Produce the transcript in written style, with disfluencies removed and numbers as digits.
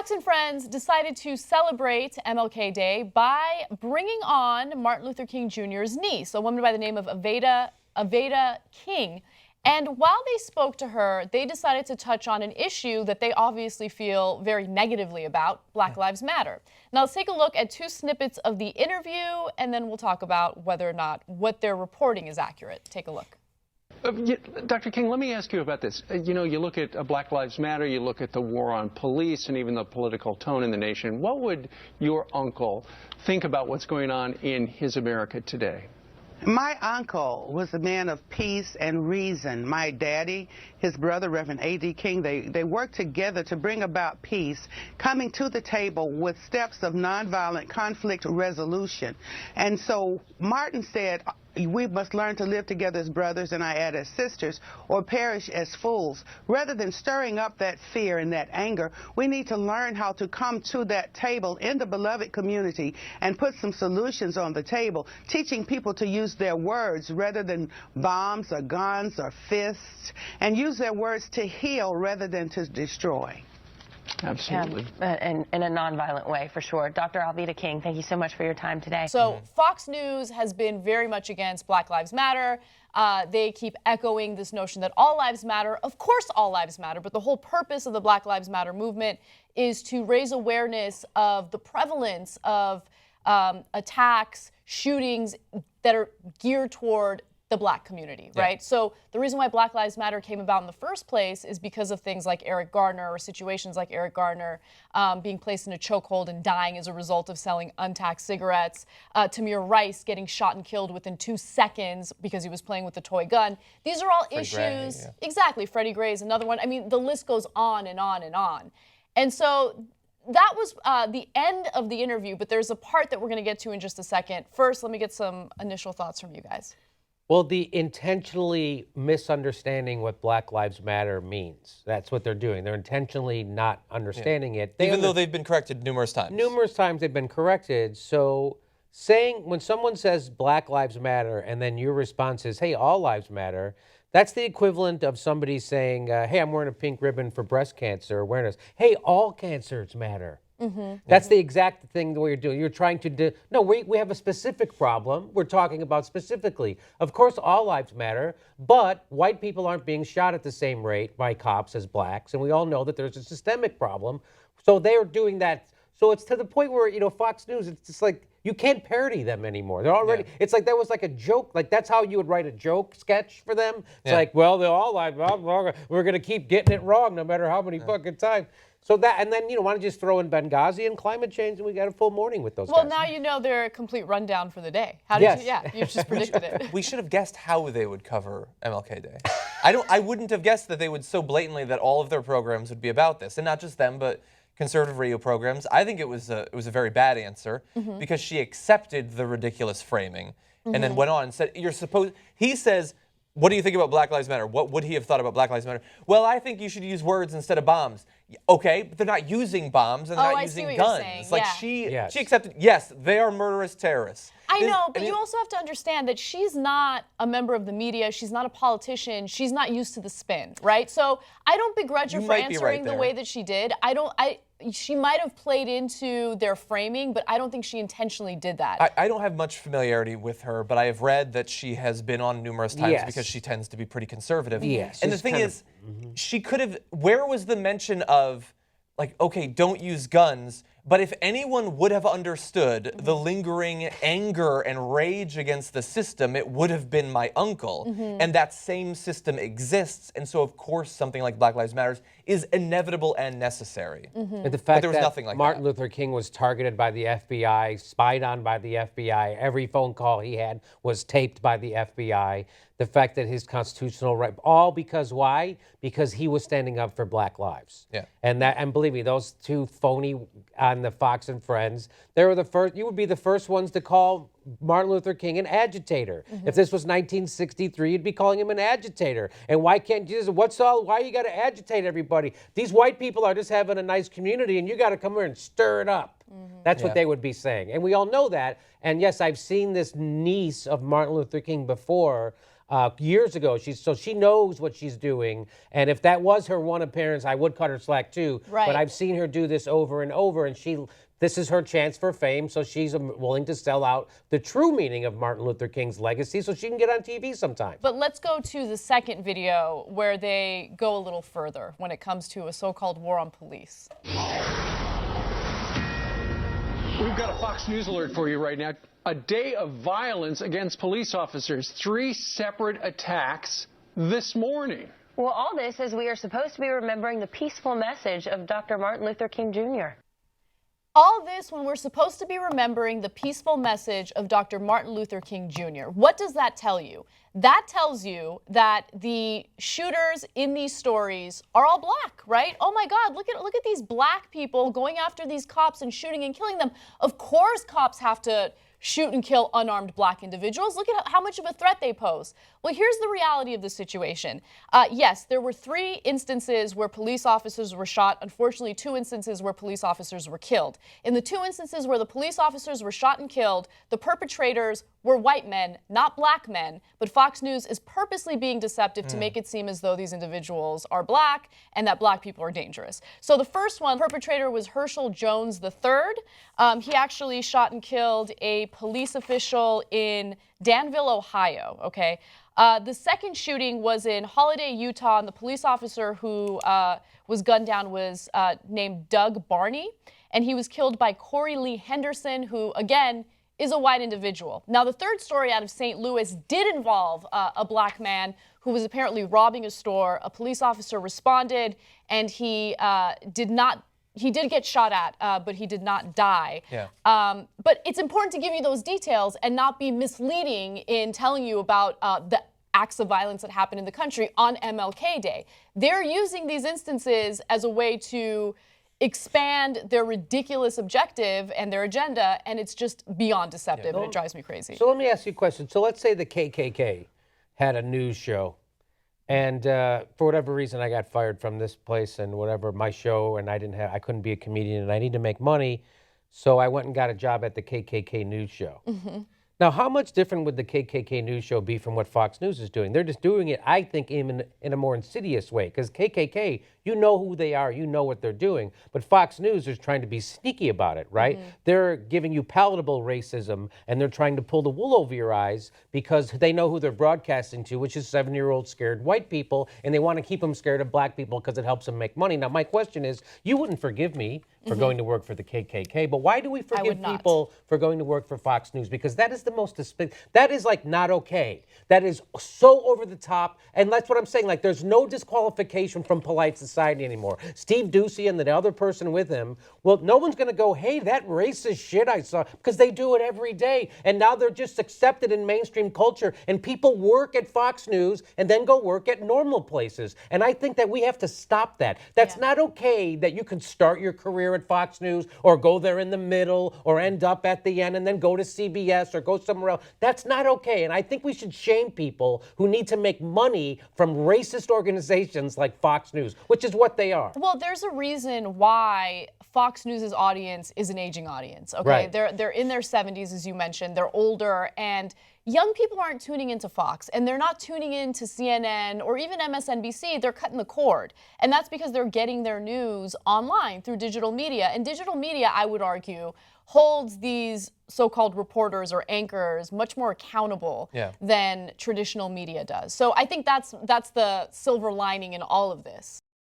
Fox and Friends decided to celebrate MLK Day by bringing on Martin Luther King Jr.'s niece, a woman by the name of Alveda King. And while they spoke to her, they decided to touch on an issue that they obviously feel very negatively about, Black Lives Matter. Now let's take a look at 2 snippets of the interview, and then we'll talk about whether or not what they're reporting is accurate. Take a look. Dr. King, let me ask you about this. You know, you look at Black Lives Matter, you look at the war on police and even the political tone in the nation. What would your uncle think about what's going on in his America today? My uncle was a man of peace and reason. My daddy, his brother, Reverend A.D. King, they worked together to bring about peace, coming to the table with steps of nonviolent conflict resolution. And so Martin said, we must learn to live together as brothers, and I add as sisters, or perish as fools. Rather than stirring up that fear and that anger, we need to learn how to come to that table in the beloved community and put some solutions on the table, teaching people to use their words rather than bombs or guns or fists, and use their words to heal rather than to destroy. Absolutely. And in a nonviolent way, for sure. Dr. Alveda King, thank you so much for your time today. So Fox News has been very much against Black Lives Matter. They keep echoing this notion that all lives matter. Of course all lives matter, but the whole purpose of the Black Lives Matter movement is to raise awareness of the prevalence of attacks, shootings that are geared toward the Black community, right? So the reason why Black Lives Matter came about in the first place is because of things like Eric Garner, or situations like Eric Garner being placed in a chokehold and dying as a result of selling untaxed cigarettes, Tamir Rice getting shot and killed within 2 seconds because he was playing with a toy gun. These are all issues. Exactly, Freddie Gray is another one. I mean, the list goes on and on and on. And so that was the end of the interview, but there's a part that we're going to get to in just a second. First, let me get some initial thoughts from you guys. Well, the intentionally misunderstanding what Black Lives Matter means. That's what they're doing. They're intentionally not understanding it. Even though they've been corrected numerous times. Numerous times they've been corrected. So saying, when someone says Black Lives Matter and then your response is, hey, all lives matter, that's the equivalent of somebody saying, hey, I'm wearing a pink ribbon for breast cancer awareness. Hey, all cancers matter. That's the exact thing that you're doing. You're trying to do. No, we have a specific problem. We're talking about specifically. Of course, all lives matter, but white people aren't being shot at the same rate by cops as blacks, and we all know that there's a systemic problem. So they're doing that. So it's to the point where, you know, Fox News, it's just like, you can't parody them anymore. They're already, it's like that was like a joke. Like that's how you would write a joke sketch for them. It's like, well, they're all live. We're going to keep getting it wrong no matter how many fucking times. So that, and then, you know, why don't you just throw in Benghazi and climate change, and we got a full morning with those guys. Well, now you know their complete rundown for the day. How did you, you just predicted it. We should have guessed how they would cover MLK Day. I wouldn't have guessed that they would so blatantly that all of their programs would be about this, and not just them, but conservative radio programs. I think it was a very bad answer because she accepted the ridiculous framing and then went on and said, he says, what do you think about Black Lives Matter? What would he have thought about Black Lives Matter? Well, I think you should use words instead of bombs. Okay, but they're not using bombs and they're not using guns. Like she accepted, yes, they are murderous terrorists. I know, but you also have to understand that she's not a member of the media. She's not a politician. She's not used to the spin, right? So I don't begrudge her for answering the way that she did. She might have played into their framing, but I don't think she intentionally did that. I don't have much familiarity with her, but I have read that she has been on numerous times because she tends to be pretty conservative. Yes. And the thing is, she could have, where was the mention of, like, okay, don't use guns, but if anyone would have understood the lingering anger and rage against the system, it would have been my uncle. And that same system exists, and so of course something like Black Lives Matter is inevitable and necessary. And the fact but there was that nothing like Martin Luther King was targeted by the FBI, spied on by the FBI, every phone call he had was taped by the FBI. The fact that his constitutional right, all because why? Because he was standing up for Black lives. And believe me, those two phony on the Fox and Friends, they were the first. You would be the first ones to call Martin Luther King an agitator. If this was 1963, you'd be calling him an agitator. And why can't you? Why you got to agitate everybody? These white people are just having a nice community, and you got to come here and stir it up. That's what they would be saying, and we all know that. And yes, I've seen this niece of Martin Luther King before. years ago. So she knows what she's doing. And if that was her one appearance, I would cut her slack too. Right. But I've seen her do this over and over, and this is her chance for fame, so she's willing to sell out the true meaning of Martin Luther King's legacy so she can get on TV sometime. But let's go to the second video where they go a little further when it comes to a so-called war on police. We've got a Fox News alert for you right now. A day of violence against police officers. 3 separate attacks this morning. Well, all this as we are supposed to be remembering the peaceful message of Dr. Martin Luther King Jr. All this when we're supposed to be remembering the peaceful message of Dr. Martin Luther King Jr. What does that tell you? That tells you that the shooters in these stories are all black, right? Oh my God, look at these black people going after these cops and shooting and killing them. Of course cops have to shoot and kill unarmed black individuals. Look at how much of a threat they pose. Well, here's the reality of the situation. Yes, there were 3 instances where police officers were shot. Unfortunately, 2 instances where police officers were killed. In the 2 instances where the police officers were shot and killed, the perpetrators were white men, not black men. But Fox News is purposely being deceptive to make it seem as though these individuals are black and that black people are dangerous. So the first one, perpetrator was Herschel Jones III. He actually shot and killed a police official in Danville, Ohio, okay? The second shooting was in Holiday, Utah, and the police officer who was gunned down was named Doug Barney, and he was killed by Corey Lee Henderson, who, again, is a white individual. Now, the third story out of St. Louis did involve a black man who was apparently robbing a store. A police officer responded, and he did get shot at, but he did not die. Yeah. But it's important to give you those details and not be misleading in telling you about the acts of violence that happen in the country on MLK Day. They're using these instances as a way to expand their ridiculous objective and their agenda, and it's just beyond deceptive, and it drives me crazy. So let me ask you a question. So let's say the KKK had a news show, and for whatever reason I got fired from this place and whatever, my show, and I couldn't be a comedian, and I need to make money, so I went and got a job at the KKK news show. Mm-hmm. Now, how much different would the KKK news show be from what Fox News is doing? They're just doing it, I think, in a more insidious way. Because KKK, you know who they are, you know what they're doing. But Fox News is trying to be sneaky about it, right? Mm-hmm. They're giving you palatable racism, and they're trying to pull the wool over your eyes because they know who they're broadcasting to, which is 7-year-old scared white people, and they want to keep them scared of black people because it helps them make money. Now, my question is, you wouldn't forgive me for going to work for the KKK, but why do we forgive people for going to work for Fox News? Because that is the most that is like not okay. That is so over the top, and that's what I'm saying. Like, there's no disqualification from polite society anymore. Steve Ducey and the other person with him, well, no one's going to go, hey, that racist shit I saw, because they do it every day, and now they're just accepted in mainstream culture, and people work at Fox News and then go work at normal places, and I think that we have to stop that. That's not okay that you can start your career at Fox News or go there in the middle or end up at the end and then go to CBS or go somewhere else. That's not okay, and I think we should shame people who need to make money from racist organizations like Fox News, which is what they are. Well, there's a reason why Fox News' audience is an aging audience, okay? Right. They're in their 70s, as you mentioned. They're older, and young people aren't tuning into Fox, and they're not tuning into CNN or even MSNBC. They're cutting the cord, and that's because they're getting their news online through digital media, and digital media, I would argue, holds these so-called reporters or anchors much more accountable than traditional media does. So I think that's the silver lining in all of this.